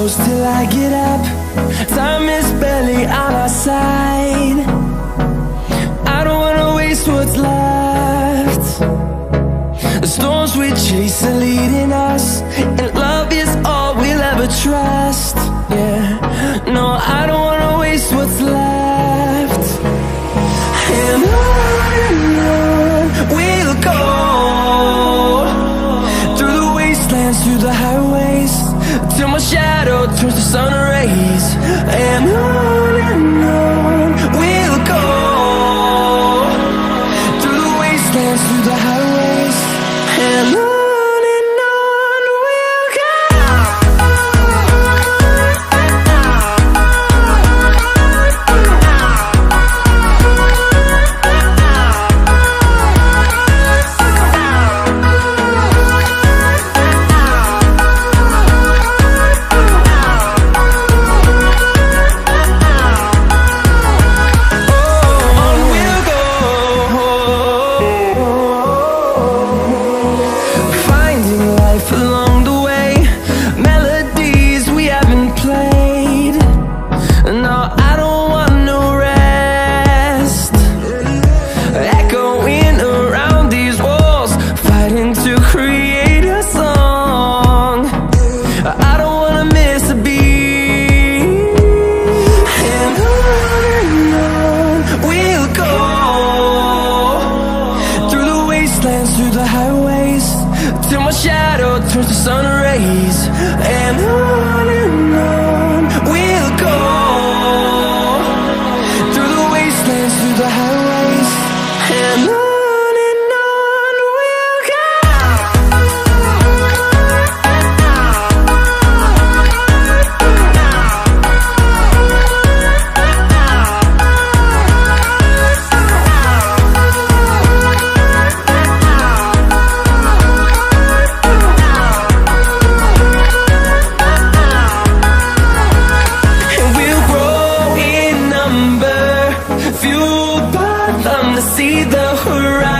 close till I get up. Time is barely on our side. I don't wanna waste what's left. The storms we chase are leading us, and love is all we'll ever trust. Yeah, no, I don't wanna waste what's left. And on we'll go, through the wastelands, through the highways, till my shadow turns to sun rays. And on we'll go, through the wastelands, through the highways, and on. Along the way, melodies we haven't played. No, I don't want no rest. Echoing around these walls, fighting to create a song. I don't wanna miss a beat. And on we'll go, through the wastelands, through the highways, till my shadow turns to sun rays. And on we'll go, through the wastelands, through the highways, and on we'll go. Fueled by them to see the horizon.